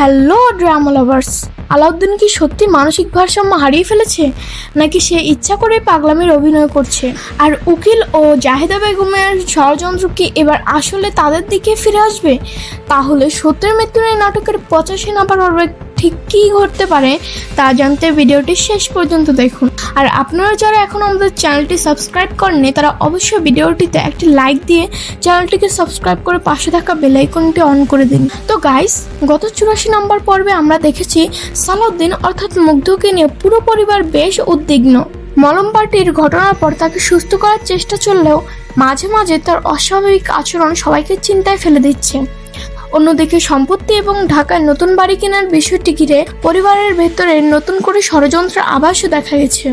Hello drama lovers, Alauddin কি সত্যি মানসিক ভারসাম্য হারিয়ে ফেলেছে, নাকি সে ইচ্ছা করে পাগলামির অভিনয় করছে? আর উকিল ও জাহেদা বেগমের ষড়যন্ত্র কি এবার আসলে তাদের দিকে ফিরে আসবে? তাহলে সত্যের মৃত্যু নিয়ে নাটকের 85 নাম্বার পর্বে ঠিক কী ঘটতে পারে তা জানতে ভিডিওটি শেষ পর্যন্ত দেখুন। আর আপনারা যারা এখন আমাদের চ্যানেলটি সাবস্ক্রাইব করেননি তারা অবশ্যই ভিডিওটিতে একটি লাইক দিয়ে চ্যানেলটিকে সাবস্ক্রাইব করে পাশে থাকা বেল আইকনটি অন করে দিন। তো গাইস, গত 84 নম্বর পর্বে আমরা দেখেছি সালাউদ্দিন অর্থাৎ মুগ্ধকে নিয়ে পুরো পরিবার বেশ উদ্বিগ্ন। মলম পার্টির ঘটনার পর তাকে সুস্থ করার চেষ্টা চললেও মাঝে মাঝে তার অস্বাভাবিক আচরণ সবাইকে চিন্তায় ফেলে দিচ্ছে। অন্যদিকে সম্পত্তি এবং ঢাকায় নতুন বাড়ি কেনার বিষয়টি ঘিরে পরিবারের ভেতরে নতুন করে ষড়যন্ত্রের আভাসও দেখা গেছে।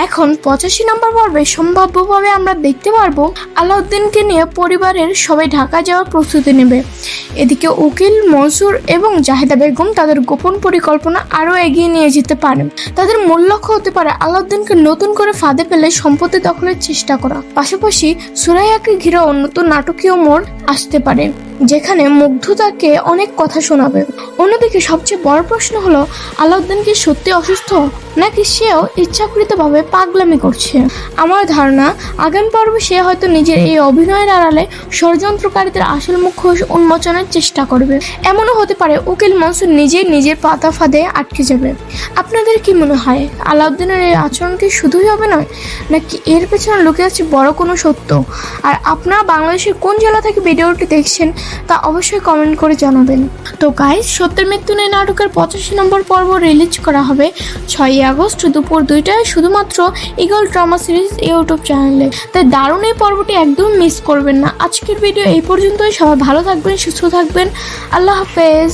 এখন 85 নম্বর পর্বে সম্ভাব্যভাবে আমরা দেখতে পারবো আলাউদ্দিনকে নিয়ে পরিবারের সবাই ঢাকা যাওয়ার প্রস্তুতি নেবে। এদিকে উকিল, মনসুর এবং জাহেদা বেগম তাদের গোপন পরিকল্পনা আরও এগিয়ে নিয়ে যেতে পারে। তাদের মূল লক্ষ্য হতে পারে আলাউদ্দিনকে নতুন করে ফাঁদে ফেলে সম্পত্তি দখলের চেষ্টা করা। পাশাপাশি সুরাইয়াকে ঘিরেও নতুন নাটকীয় মোড় আসতে পারে, যেখানে মুগ্ধ তাকে অনেক কথা শোনাবে। অন্যদিকে সবচেয়ে বড় প্রশ্ন হলো, আলাউদ্দিন কি সত্যি অসুস্থ, নাকি সেও ইচ্ছাকৃতভাবে পাগলামি করছে? আমার ধারণা আগামী পর্বে সে হয়তো নিজের এই অভিনয়ের আড়ালে ষড়যন্ত্রকারীদের আসল মুখ উন্মোচনের চেষ্টা করবে। এমনও হতে পারে উকিল মনসুর নিজের পাতা ফাঁদে আটকে যাবে। আপনাদের কি মনে হয়, আলাউদ্দিনের এই আচরণ কি শুধুই হবে নয়, নাকি এর পেছনে লুকিয়ে আছে বড় কোনো সত্য? আর আপনারা বাংলাদেশের কোন জেলা থেকে ভিডিওটি দেখছেন তা অবশ্যই কমেন্ট করে জানাবেন। তো গাইস, সত্যের মৃত্যু নিয়ে নাটকের 85 নম্বর পর্ব রিলিজ করা হবে 6 আগস্ট দুপুর 2টায় শুধুমাত্র ইগল ড্রামা সিরিজ ইউটিউব চ্যানেলে। তাই দারুণ এই পর্বটি একদম মিস করবেন না। আজকের ভিডিও এই পর্যন্তই। সবাই ভালো থাকবেন, সুস্থ থাকবেন। আল্লাহ হাফেজ।